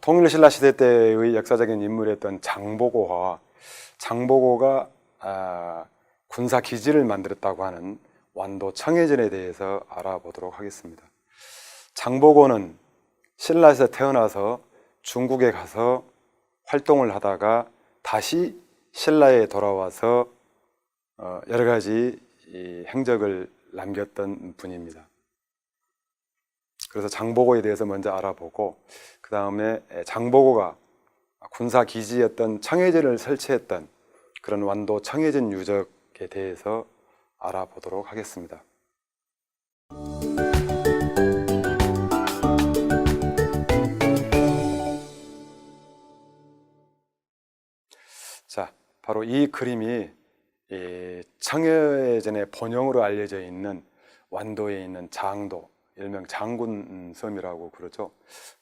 통일신라 시대 때의 역사적인 인물이었던 장보고와 장보고가 군사 기지를 만들었다고 하는 완도 청해전에 대해서 알아보도록 하겠습니다. 장보고는 신라에서 태어나서 중국에 가서 활동을 하다가 다시 신라에 돌아와서 여러 가지 행적을 남겼던 분입니다. 그래서 장보고에 대해서 먼저 알아보고, 그 다음에 장보고가 군사 기지였던 청해전을 설치했던 그런 완도 청해전 유적에 대해서 알아보도록 하겠습니다. 자, 바로 이 그림이 청해전의 본영으로 알려져 있는 완도에 있는 장도, 일명 장군섬이라고 그러죠.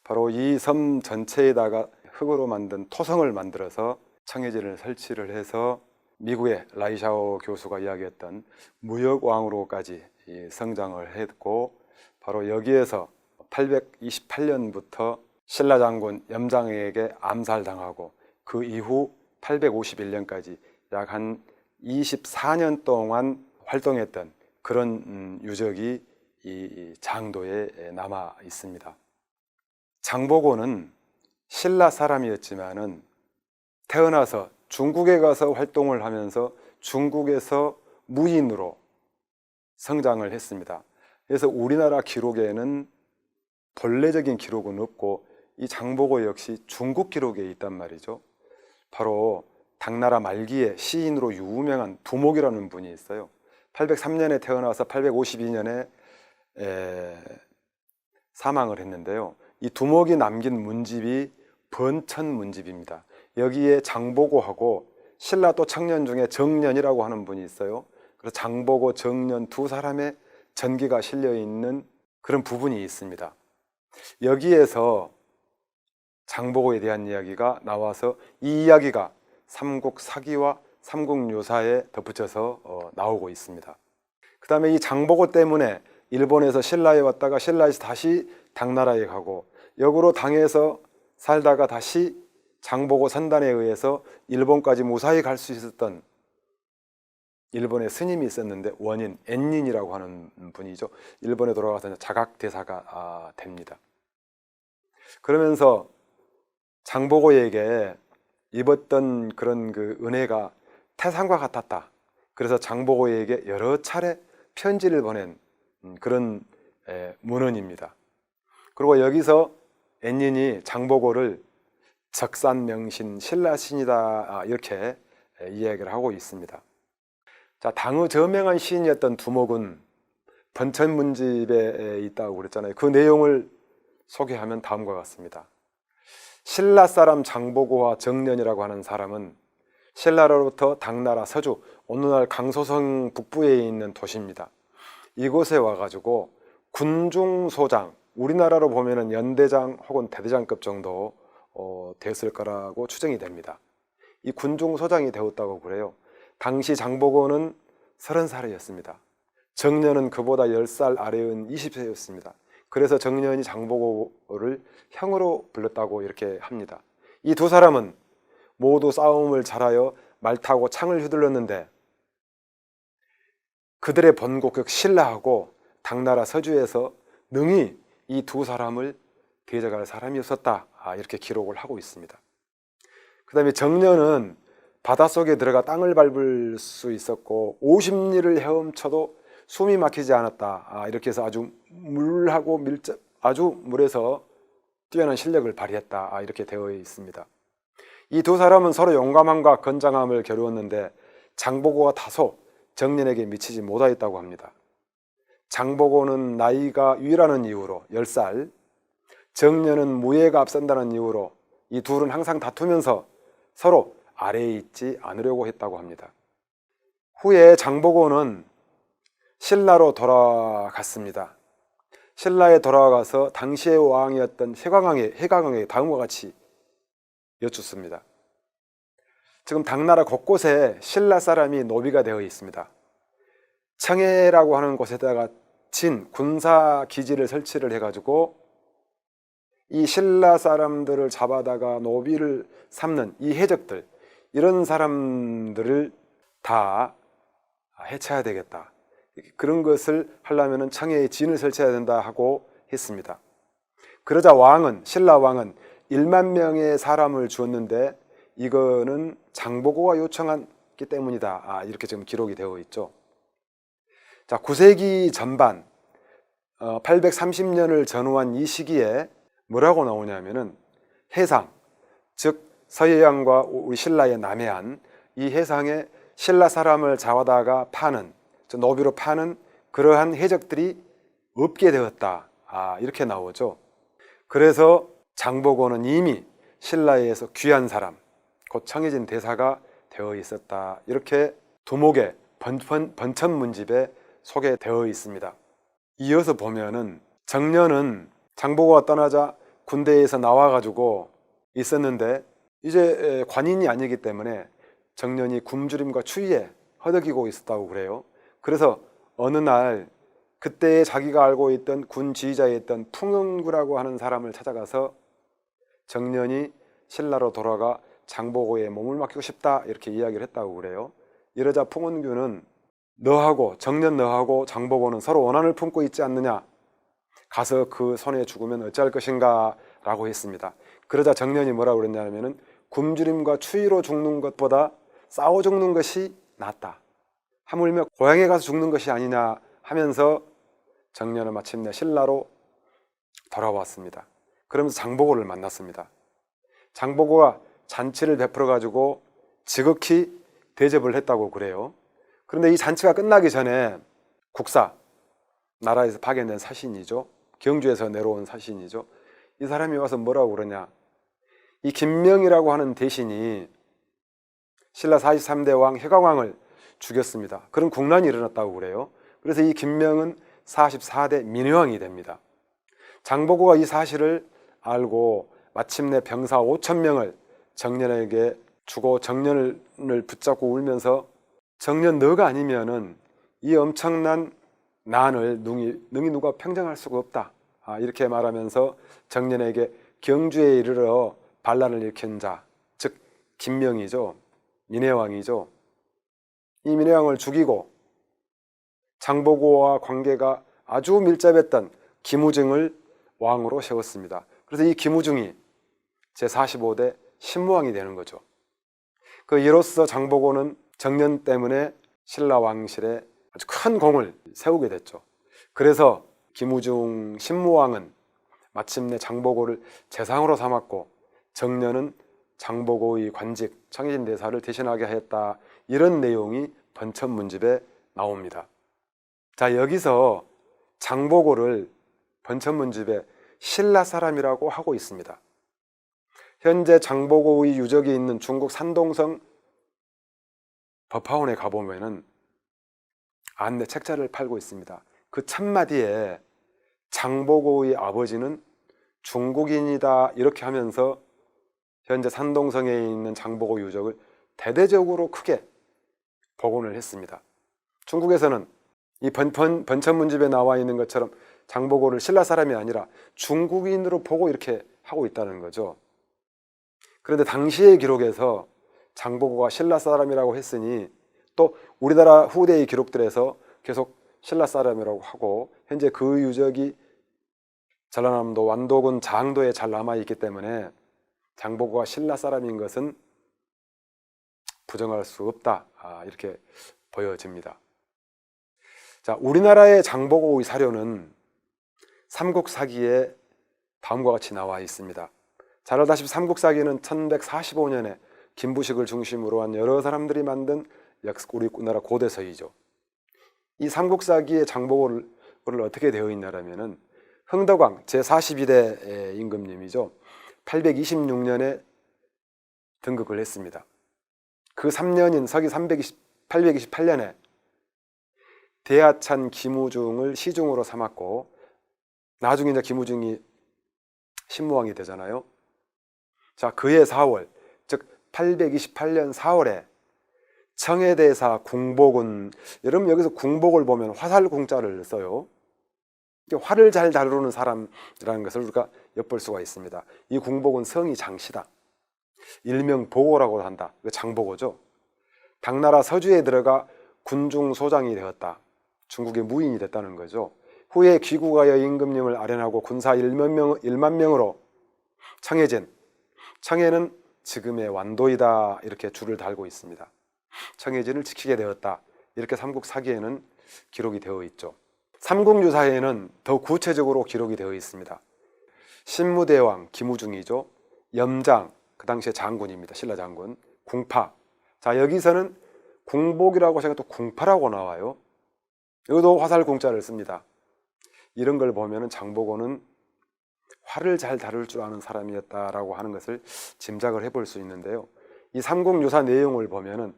바로 이 섬 전체에다가 흙으로 만든 토성을 만들어서 청해전을 설치를 해서 미국의 라이샤오 교수가 이야기했던 무역왕으로까지 성장을 했고, 바로 여기에서 828년부터 신라 장군 염장에게 암살당하고 그 이후 851년까지 약 한 24년 동안 활동했던 그런 유적이 이 장도에 남아 있습니다. 장보고는 신라 사람이었지만은 태어나서 중국에 가서 활동을 하면서 중국에서 무인으로 성장을 했습니다. 그래서 우리나라 기록에는 본래적인 기록은 없고 이 장보고 역시 중국 기록에 있단 말이죠. 바로 당나라 말기에 시인으로 유명한 두목이라는 분이 있어요. 803년에 태어나서 852년에 사망을 했는데요. 이 두목이 남긴 문집이 번천문집입니다. 여기에 장보고하고 신라 또 청년 중에 정년이라고 하는 분이 있어요. 그래서 장보고, 정년 두 사람의 전기가 실려 있는 그런 부분이 있습니다. 여기에서 장보고에 대한 이야기가 나와서 이 이야기가 삼국사기와 삼국유사에 덧붙여서 나오고 있습니다. 그 다음에 이 장보고 때문에 일본에서 신라에 왔다가 신라에서 다시 당나라에 가고, 역으로 당에서 살다가 다시 장보고 선단에 의해서 일본까지 무사히 갈 수 있었던 일본의 스님이 있었는데, 원인 엔닌이라고 하는 분이죠. 일본에 돌아가서 자각대사가 됩니다. 그러면서 장보고에게 입었던 그런 그 은혜가 태산과 같았다. 그래서 장보고에게 여러 차례 편지를 보낸 그런 문헌입니다. 그리고 여기서 엔닌이 장보고를 적산명신 신라신이다 이렇게 이야기를 하고 있습니다. 자, 당의 저명한 시인이었던 두목은 번천문집에 있다고 그랬잖아요. 그 내용을 소개하면 다음과 같습니다. 신라 사람 장보고와 정년이라고 하는 사람은 신라로부터 당나라 서주, 오늘날 강소성 북부에 있는 도시입니다. 이곳에 와가지고 군중소장, 우리나라로 보면은 연대장 혹은 대대장급 정도 됐을 거라고 추정이 됩니다. 이 군중소장이 되었다고 그래요. 당시 장보고는 30살이었습니다. 정년은 그보다 10살 아래인 20세였습니다. 그래서 정년이 장보고를 형으로 불렀다고 이렇게 합니다. 이 두 사람은 모두 싸움을 잘하여 말 타고 창을 휘둘렀는데, 그들의 본국 그 신라하고 당나라 서주에서 능히 이 두 사람을 대적할 사람이 없었다 이렇게 기록을 하고 있습니다. 그 다음에 정년은 바닷속에 들어가 땅을 밟을 수 있었고 50리를 헤엄쳐도 숨이 막히지 않았다 이렇게 해서 아주 물하고 밀접, 아주 물에서 뛰어난 실력을 발휘했다 이렇게 되어 있습니다. 이 두 사람은 서로 용감함과 건장함을 겨루었는데 장보고가 다소 정년에게 미치지 못하였다고 합니다. 장보고는 나이가 위라는 이유로 10살, 정년은 무예가 앞선다는 이유로 이 둘은 항상 다투면서 서로 아래에 있지 않으려고 했다고 합니다. 후에 장보고는 신라로 돌아갔습니다. 신라에 돌아가서 당시의 왕이었던 해강왕에게 다음과 같이 여쭙습니다. 지금 당나라 곳곳에 신라 사람이 노비가 되어 있습니다. 청해라고 하는 곳에다가 군사 기지를 설치를 해가지고 이 신라 사람들을 잡아다가 노비를 삼는 이 해적들, 이런 사람들을 다 해체해야 되겠다. 그런 것을 하려면 청해에 진을 설치해야 된다 하고 했습니다. 그러자 신라 왕은 1만 명의 사람을 주었는데 이거는 장보고가 요청했기 때문이다. 이렇게 지금 기록이 되어 있죠. 자, 9세기 전반 830년을 전후한 이 시기에 뭐라고 나오냐면은 해상, 즉 서해안과 우리 신라의 남해안, 이 해상에 신라 사람을 잡아다가 파는, 노비로 파는 그러한 해적들이 없게 되었다. 이렇게 나오죠. 그래서 장보고는 이미 신라에서 귀한 사람, 곧 청해진 대사가 되어 있었다. 이렇게 두목의 번천문집에 소개되어 있습니다. 이어서 보면은 정년은 장보고가 떠나자 군대에서 나와가지고 있었는데 이제 관인이 아니기 때문에 정년이 굶주림과 추위에 허덕이고 있었다고 그래요. 그래서 어느 날 그때 자기가 알고 있던 군 지휘자였던 풍은구라고 하는 사람을 찾아가서 정년이 신라로 돌아가 장보고의 몸을 맡기고 싶다 이렇게 이야기를 했다고 그래요. 이러자 풍은규는 정년 너하고 장보고는 서로 원한을 품고 있지 않느냐, 가서 그 손에 죽으면 어찌할 것인가 라고 했습니다. 그러자 정년이 뭐라고 그랬냐면은 굶주림과 추위로 죽는 것보다 싸워 죽는 것이 낫다, 하물며 고향에 가서 죽는 것이 아니냐 하면서 정년은 마침내 신라로 돌아왔습니다. 그러면서 장보고를 만났습니다. 장보고가 잔치를 베풀어 가지고 지극히 대접을 했다고 그래요. 그런데 이 잔치가 끝나기 전에 국사, 나라에서 파견된 사신이죠, 경주에서 내려온 사신이죠, 이 사람이 와서 뭐라고 그러냐, 이 김명이라고 하는 대신이 신라 43대 왕 해강왕을 죽였습니다. 그런 국난이 일어났다고 그래요. 그래서 이 김명은 44대 민효왕이 됩니다. 장보고가 이 사실을 알고 마침내 병사 5,000명을 정년에게 주고 정년을 붙잡고 울면서 정년 너가 아니면은 이 엄청난 난을 능히 누가 평정할 수가 없다, 이렇게 말하면서 정년에게 경주에 이르러 반란을 일으킨 자, 즉 김명이죠, 민해왕이죠. 이 민해왕을 죽이고 장보고와 관계가 아주 밀접했던 김우중을 왕으로 세웠습니다. 그래서 이 김우중이 제45대 신무왕이 되는 거죠. 이로써 장보고는 정년 때문에 신라 왕실에 아주 큰 공을 세우게 됐죠. 그래서 김우중 신무왕은 마침내 장보고를 재상으로 삼았고 정년은 장보고의 관직 청해진 대사를 대신하게 하였다, 이런 내용이 번천문집에 나옵니다. 자, 여기서 장보고를 번천문집에 신라 사람이라고 하고 있습니다. 현재 장보고의 유적이 있는 중국 산동성 법화원에 가보면은 안내 책자를 팔고 있습니다. 그 첫마디에 장보고의 아버지는 중국인이다 이렇게 하면서 현재 산동성에 있는 장보고 유적을 대대적으로 크게 복원을 했습니다. 중국에서는 이 번천문집에 나와 있는 것처럼 장보고를 신라 사람이 아니라 중국인으로 보고 이렇게 하고 있다는 거죠. 그런데 당시의 기록에서 장보고가 신라 사람이라고 했으니 또 우리나라 후대의 기록들에서 계속 신라 사람이라고 하고 현재 그 유적이 전라남도 완도군 장도에 잘 남아있기 때문에 장보고가 신라 사람인 것은 부정할 수 없다, 이렇게 보여집니다. 자, 우리나라의 장보고의 사료는 삼국사기에 다음과 같이 나와 있습니다. 잘 알다시피 삼국사기는 1145년에 김부식을 중심으로 한 여러 사람들이 만든 우리나라 고대서이죠. 이 삼국사기의 장보고를 어떻게 되어 있냐면은 흥덕왕 제42대 임금님이죠. 826년에 등극을 했습니다. 그 3년인 서기 828년에 대하찬 김우중을 시중으로 삼았고 나중에 이제 김우중이 신무왕이 되잖아요. 자, 그해 4월, 즉 828년 4월에 청해대사 궁복은, 여러분 여기서 궁복을 보면 화살궁자를 써요. 활을 잘 다루는 사람이라는 것을 우리가 엿볼 수가 있습니다. 이 궁복은 성이 장씨다. 일명 보고라고 한다. 이거 장보고죠. 당나라 서주에 들어가 군중 소장이 되었다. 중국의 무인이 됐다는 거죠. 후에 귀국하여 임금님을 아련하고 군사 1만 명으로 청해진, 청해는 지금의 완도이다, 이렇게 줄을 달고 있습니다. 청해진을 지키게 되었다, 이렇게 삼국사기에는 기록이 되어 있죠. 삼국유사에는 더 구체적으로 기록이 되어 있습니다. 신무대왕 김우중이죠. 염장, 그 당시에 장군입니다. 신라 장군. 궁파. 자, 여기서는 궁복이라고 하니까 또 궁파라고 나와요. 여기도 화살궁자를 씁니다. 이런 걸 보면 장보고는 활을 잘 다룰 줄 아는 사람이었다라고 하는 것을 짐작을 해볼 수 있는데요. 이 삼국유사 내용을 보면은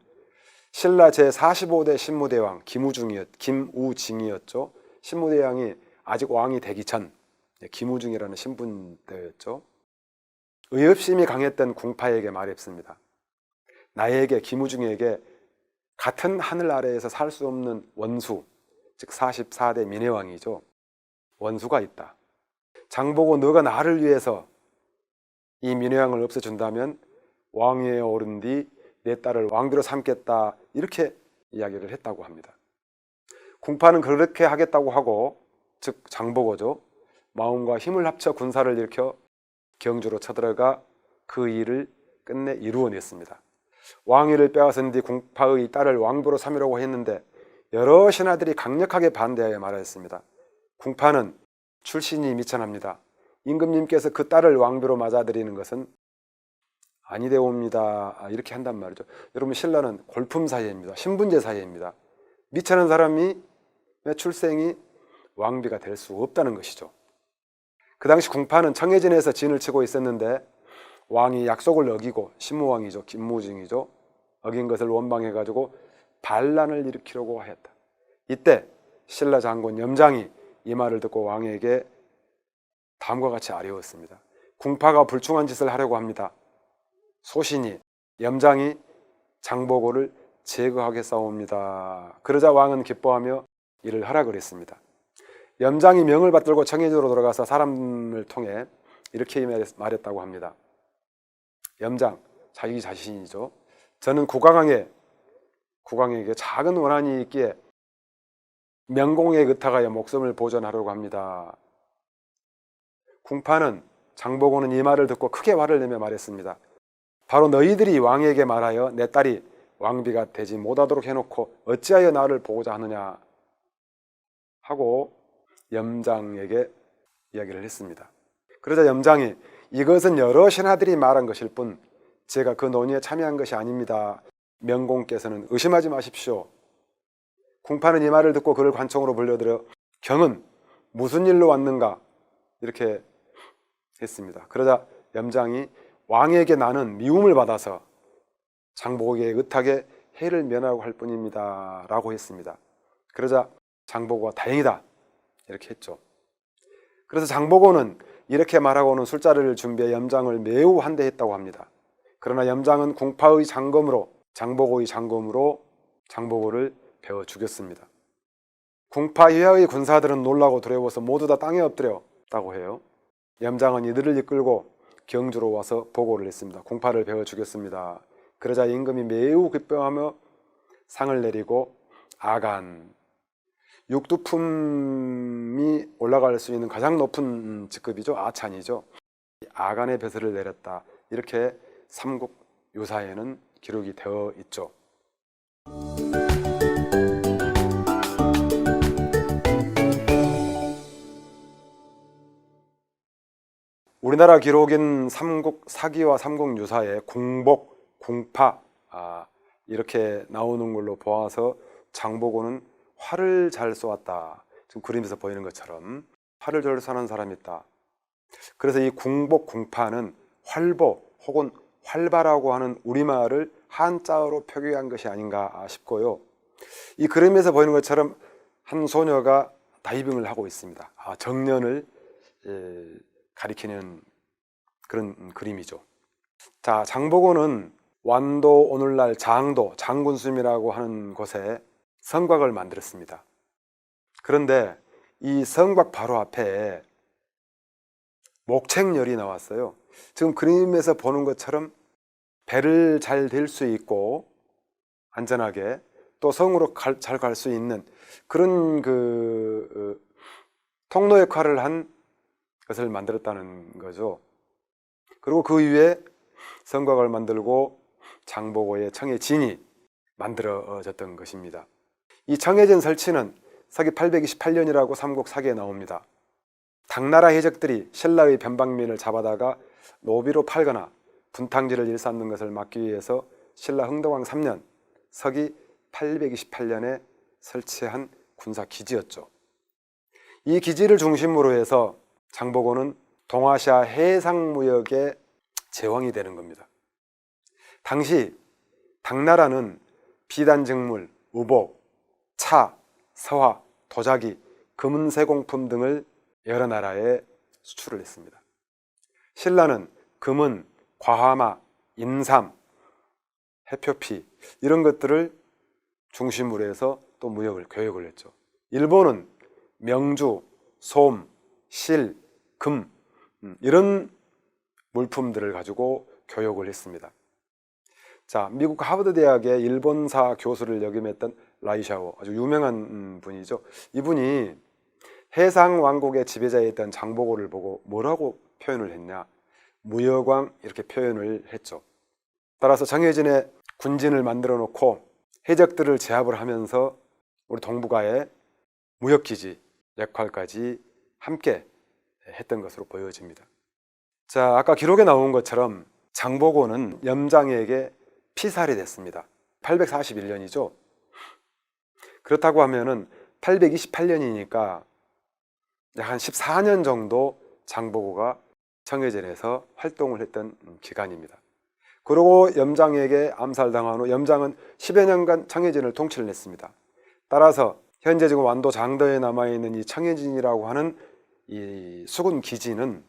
신라 제45대 신무대왕 김우징이었죠. 신무대왕이 아직 왕이 되기 전 김우중이라는 신분대였죠. 의협심이 강했던 궁파에게 말했습니다. 나에게, 김우중에게 같은 하늘 아래에서 살 수 없는 원수, 즉 44대 민해왕이죠. 원수가 있다. 장보고 너가 나를 위해서 이 민해왕을 없애준다면 왕위에 오른 뒤 내 딸을 왕비로 삼겠다, 이렇게 이야기를 했다고 합니다. 궁파는 그렇게 하겠다고 하고, 즉 장보고죠, 마음과 힘을 합쳐 군사를 일으켜 경주로 쳐들어가 그 일을 끝내 이루어냈습니다. 왕위를 빼앗은 뒤 궁파의 딸을 왕비로 삼으려고 했는데 여러 신하들이 강력하게 반대하여 말하였습니다. 궁파는 출신이 미천합니다. 임금님께서 그 딸을 왕비로 맞아들이는 것은 아니되옵니다, 이렇게 한단 말이죠. 여러분, 신라는 골품 사회입니다. 신분제 사회입니다. 미천한 사람이 출생이 왕비가 될 수 없다는 것이죠. 그 당시 궁파는 청해진에서 진을 치고 있었는데 왕이 약속을 어기고, 신무왕이죠, 김무중이죠, 어긴 것을 원망해가지고 반란을 일으키려고 하였다. 이때 신라 장군 염장이 이 말을 듣고 왕에게 다음과 같이 아뢰었습니다. 궁파가 불충한 짓을 하려고 합니다. 소신이, 염장이 장보고를 제거하겠사옵니다. 그러자 왕은 기뻐하며 이를 하라 했습니다. 염장이 명을 받들고 청해진으로 들어가서 사람을 통해 이렇게 말했다고 합니다. 염장, 자기 자신이죠. 저는 국왕에게 작은 원한이 있기에 명공에 의탁하여 목숨을 보존하려고 합니다. 궁파는, 장보고는 이 말을 듣고 크게 화를 내며 말했습니다. 바로 너희들이 왕에게 말하여 내 딸이 왕비가 되지 못하도록 해놓고 어찌하여 나를 보고자 하느냐 하고 염장에게 이야기를 했습니다. 그러자 염장이 이것은 여러 신하들이 말한 것일 뿐 제가 그 논의에 참여한 것이 아닙니다. 명공께서는 의심하지 마십시오. 궁파는 이 말을 듣고 그를 관청으로 불려들여 경은 무슨 일로 왔는가, 이렇게 했습니다. 그러자 염장이 왕에게 나는 미움을 받아서 장보고의 의탁에 해를 면하고 할 뿐입니다 라고 했습니다. 그러자 장보고가 다행이다, 이렇게 했죠. 그래서 장보고는 이렇게 말하고는 술자리를 준비해 염장을 매우 환대했다고 합니다. 그러나 염장은 궁파의 장검으로, 장보고의 장검으로 장보고를 베어 죽였습니다. 궁파 이하의 군사들은 놀라고 두려워서 모두 다 땅에 엎드렸다고 해요. 염장은 이들을 이끌고 경주로 와서 보고를 했습니다. 궁파를 베어 죽였습니다. 그러자 임금이 매우 기뻐하며 상을 내리고 아간, 육두품이 올라갈 수 있는 가장 높은 직급이죠. 아찬이죠. 아간의 벼슬을 내렸다, 이렇게 삼국유사에는 기록이 되어 있죠. 우리나라 기록인 삼국사기와 삼국유사에 궁복, 궁파 이렇게 나오는 걸로 보아서 장보고는 활을 잘 쏘았다. 지금 그림에서 보이는 것처럼 활을 잘 쏘는 사람이 있다. 그래서 이 궁복, 궁파는 활보 혹은 활바라고 하는 우리말을 한자어로 표기한 것이 아닌가 싶고요. 이 그림에서 보이는 것처럼 한 소녀가 다이빙을 하고 있습니다. 정년을 가리키는 그런 그림이죠. 자, 장보고는 완도, 오늘날 장도, 장군수임이라고 하는 곳에 성곽을 만들었습니다. 그런데 이 성곽 바로 앞에 목책열이 나왔어요. 지금 그림에서 보는 것처럼 배를 잘 댈 수 있고 안전하게 또 성으로 잘 갈 수 있는 그런 통로 역할을 한 것을 만들었다는 거죠. 그리고 그 위에 성곽을 만들고 장보고의 청해진이 만들어졌던 것입니다. 이 청해진 설치는 서기 828년이라고 삼국사기에 나옵니다. 당나라 해적들이 신라의 변방민을 잡아다가 노비로 팔거나 분탕질을 일삼는 것을 막기 위해서 신라 흥덕왕 3년 서기 828년에 설치한 군사기지였죠. 이 기지를 중심으로 해서 장보고는 동아시아 해상무역의 제왕이 되는 겁니다. 당시 당나라는 비단직물, 의복, 차, 서화, 도자기, 금은세공품 등을 여러 나라에 수출을 했습니다. 신라는 금은, 과하마, 인삼, 해표피 이런 것들을 중심으로 해서 또 무역을 교역을 했죠. 일본은 명주, 솜, 실, 금 이런 물품들을 가지고 교역을 했습니다. 자, 미국 하버드 대학의 일본사 교수를 역임했던 라이샤오, 아주 유명한 분이죠. 이분이 해상 왕국의 지배자였던 장보고를 보고 뭐라고 표현을 했냐? 무역왕 이렇게 표현을 했죠. 따라서 정해진의 군진을 만들어 놓고 해적들을 제압을 하면서 우리 동북아의 무역기지 역할까지 함께 했던 것으로 보여집니다. 자, 아까 기록에 나온 것처럼 장보고는 염장에게 피살이 됐습니다. 841년이죠. 그렇다고 하면은 828년이니까 한 14년 정도 장보고가 청해진에서 활동을 했던 기간입니다. 그리고 염장에게 암살당한 후 염장은 10여 년간 청해진을 통치를 했습니다. 따라서 현재 지금 완도 장도에 남아있는 이 청해진이라고 하는 이 수군 기지는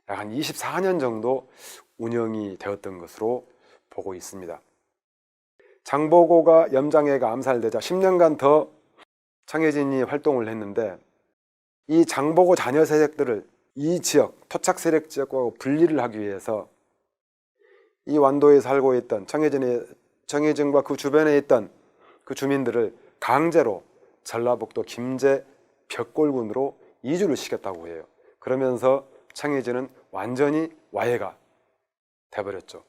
약 한 24년 정도 운영이 되었던 것으로 보고 있습니다. 장보고가 염장애가 암살되자 10년간 더 청해진이 활동을 했는데 이 장보고 자녀 세력들을 이 지역, 토착 세력 지역과 분리를 하기 위해서 이 완도에 살고 있던 청해진과 그 주변에 있던 그 주민들을 강제로 전라북도 김제 벽골군으로 이주를 시켰다고 해요. 그러면서 청해진은 완전히 와해가 돼버렸죠.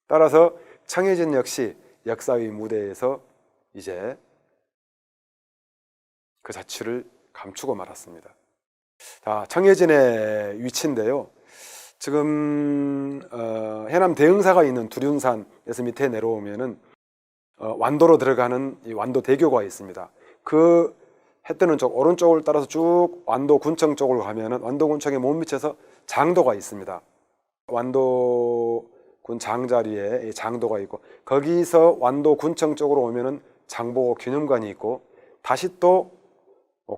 따라서 청해진 역시 역사의 무대에서 이제 그 자취를 감추고 말았습니다. 자, 청해진의 위치인데요. 지금 해남 대흥사가 있는 두륜산에서 밑에 내려오면은 완도로 들어가는 이 완도대교가 있습니다. 그 해 뜨는 쪽 오른쪽을 따라서 쭉 완도군청 쪽으로 가면은 완도군청의 몸밑에서 장도가 있습니다. 완도군 장자리에 장도가 있고 거기서 완도군청 쪽으로 오면은 장보고 기념관이 있고 다시 또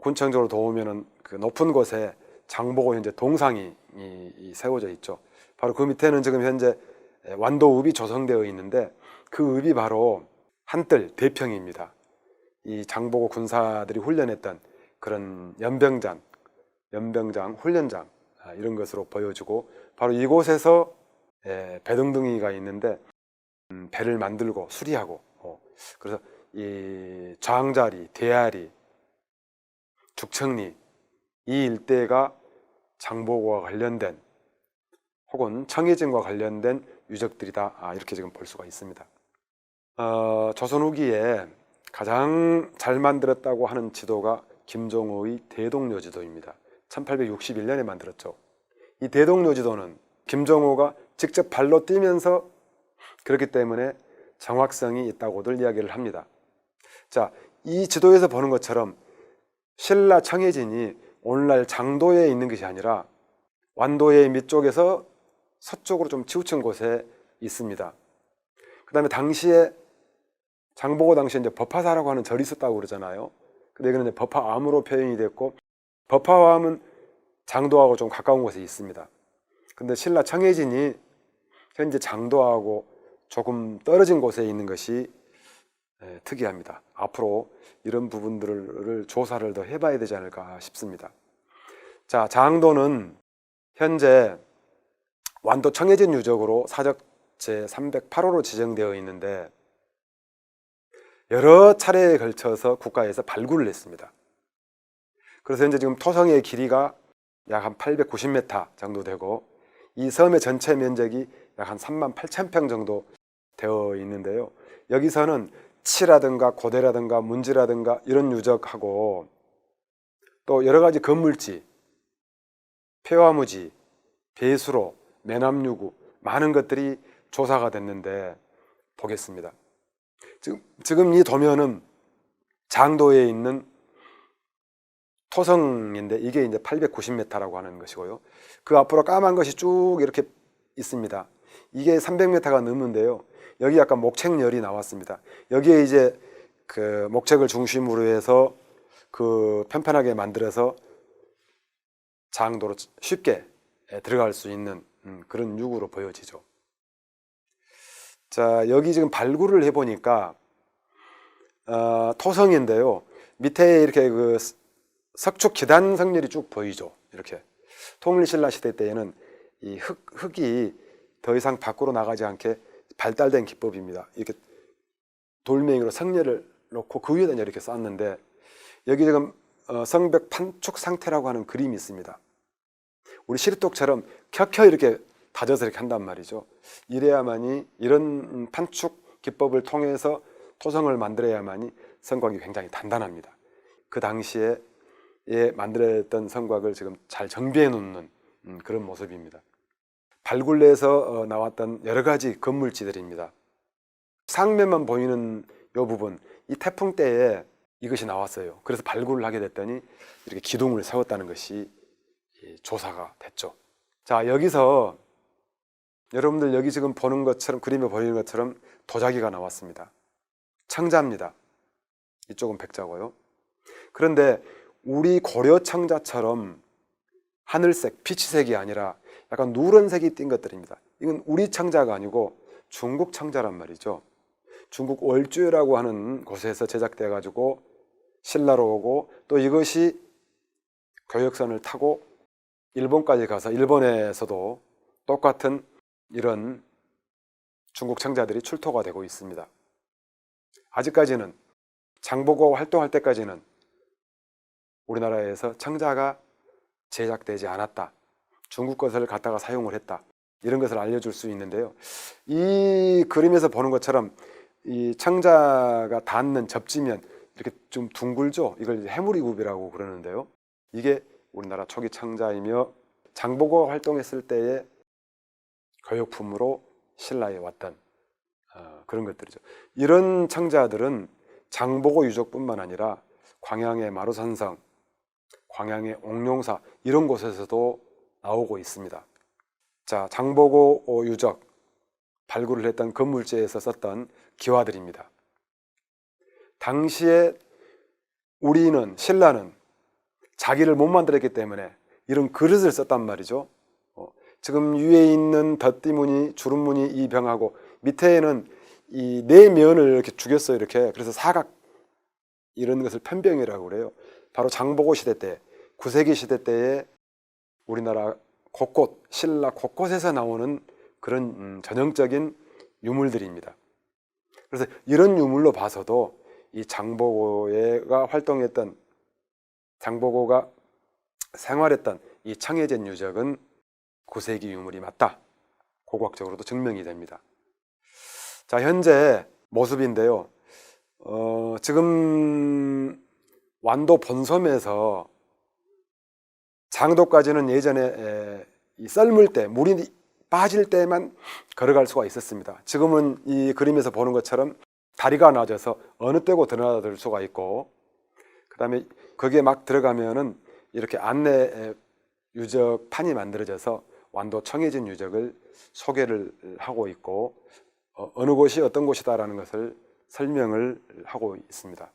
군청 쪽으로 더 오면은 그 높은 곳에 장보고 현재 동상이 세워져 있죠. 바로 그 밑에는 지금 현재 완도읍이 조성되어 있는데 그 읍이 바로 한뜰 대평입니다. 이 장보고 군사들이 훈련했던 그런 연병장 훈련장 이런 것으로 보여주고 바로 이곳에서 배등등이가 있는데 배를 만들고 수리하고 그래서 이 저항자리, 대야리, 죽청리 이 일대가 장보고와 관련된 혹은 청해진과 관련된 유적들이다 이렇게 지금 볼 수가 있습니다. 조선 후기에 가장 잘 만들었다고 하는 지도가 김종호의 대동여지도입니다. 1861년에 만들었죠. 이 대동여지도는 김종호가 직접 발로 뛰면서 그렇기 때문에 정확성이 있다고들 이야기를 합니다. 자, 이 지도에서 보는 것처럼 신라 청해진이 오늘날 장도에 있는 것이 아니라 완도의 밑쪽에서 서쪽으로 좀 치우친 곳에 있습니다. 그 다음에 당시에 장보고 당시에 이제 법화사라고 하는 절이 있었다고 그러잖아요. 근데 이거는 이제 법화암으로 표현이 됐고 법화암은 장도하고 좀 가까운 곳에 있습니다. 근데 신라 청해진이 현재 장도하고 조금 떨어진 곳에 있는 것이 특이합니다. 앞으로 이런 부분들을 조사를 더 해봐야 되지 않을까 싶습니다. 자, 장도는 현재 완도 청해진 유적으로 사적 제308호로 지정되어 있는데 여러 차례에 걸쳐서 국가에서 발굴을 했습니다. 그래서 현재 지금 토성의 길이가 약 한 890m 정도 되고 이 섬의 전체 면적이 약 한 38,000평 정도 되어 있는데요. 여기서는 치라든가 고대라든가 문지라든가 이런 유적하고 또 여러 가지 건물지, 폐화무지, 배수로, 매남유구 많은 것들이 조사가 됐는데 보겠습니다. 지금 이 도면은 장도에 있는 토성인데 이게 이제 890m라고 하는 것이고요. 그 앞으로 까만 것이 쭉 이렇게 있습니다. 이게 300m가 넘는데요. 여기 약간 목책열이 나왔습니다. 여기에 이제 그 목책을 중심으로 해서 그 편편하게 만들어서 장도로 쉽게 들어갈 수 있는 그런 유구로 보여지죠. 자, 여기 지금 발굴을 해보니까 토성인데요. 밑에 이렇게 그 석축 기단 성렬이 쭉 보이죠. 이렇게 통일신라 시대 때에는 이 흙이 더 이상 밖으로 나가지 않게 발달된 기법입니다. 이렇게 돌멩이로 성렬을 놓고 그 위에다 이렇게 쌓았는데 여기 지금 성벽 판축 상태라고 하는 그림이 있습니다. 우리 시루떡처럼 켜켜 이렇게 다져서 이렇게 한단 말이죠. 이래야만이 이런 판축 기법을 통해서 토성을 만들어야만이 성곽이 굉장히 단단합니다. 그 당시에 만들어졌던 성곽을 지금 잘 정비해 놓는 그런 모습입니다. 발굴에서 나왔던 여러 가지 건물지들입니다. 상면만 보이는 이 부분, 이 태풍 때에 이것이 나왔어요. 그래서 발굴을 하게 됐더니 이렇게 기둥을 세웠다는 것이 조사가 됐죠. 자, 여기서 여러분들 여기 지금 보는 것처럼, 그림에 보이는 것처럼 도자기가 나왔습니다. 청자입니다. 이쪽은 백자고요. 그런데 우리 고려 청자처럼 하늘색, 피치색이 아니라 약간 누런색이 띈 것들입니다. 이건 우리 청자가 아니고 중국 청자란 말이죠. 중국 월주라고 하는 곳에서 제작돼 가지고 신라로 오고 또 이것이 교역선을 타고 일본까지 가서 일본에서도 똑같은 이런 중국 청자들이 출토가 되고 있습니다. 아직까지는 장보고 활동할 때까지는 우리나라에서 청자가 제작되지 않았다. 중국 것을 갖다가 사용을 했다. 이런 것을 알려줄 수 있는데요. 이 그림에서 보는 것처럼 이 청자가 닿는 접지면 이렇게 좀 둥글죠. 이걸 해무리굽이라고 그러는데요. 이게 우리나라 초기 청자이며 장보고 활동했을 때의 교역품으로 신라에 왔던 그런 것들이죠. 이런 청자들은 장보고 유적뿐만 아니라 광양의 마루산성, 광양의 옥룡사 이런 곳에서도 나오고 있습니다. 자, 장보고 유적 발굴을 했던 건물지에서 썼던 기와들입니다. 당시에 우리는 신라는 자기를 못 만들었기 때문에 이런 그릇을 썼단 말이죠. 지금 위에 있는 덧띠무늬, 주름무늬 이 병하고 밑에는 이 네 면을 이렇게 죽였어요. 이렇게. 그래서 사각 이런 것을 편병이라고 그래요. 바로 장보고 시대 때, 9세기 시대 때에 우리나라 곳곳, 신라 곳곳에서 나오는 그런 전형적인 유물들입니다. 그래서 이런 유물로 봐서도 이 장보고가 활동했던, 장보고가 생활했던 이 청해전 유적은 9세기 유물이 맞다. 고고학적으로도 증명이 됩니다. 자, 현재 모습인데요. 지금 완도 본섬에서 장도까지는 예전에 이 썰물 때, 물이 빠질 때만 걸어갈 수가 있었습니다. 지금은 이 그림에서 보는 것처럼 다리가 낮아서 어느 때고 드나들 수가 있고, 그 다음에 거기에 막 들어가면은 이렇게 안내 유적판이 만들어져서 완도 청해진 유적을 소개를 하고 있고, 어느 곳이 어떤 곳이다라는 것을 설명을 하고 있습니다.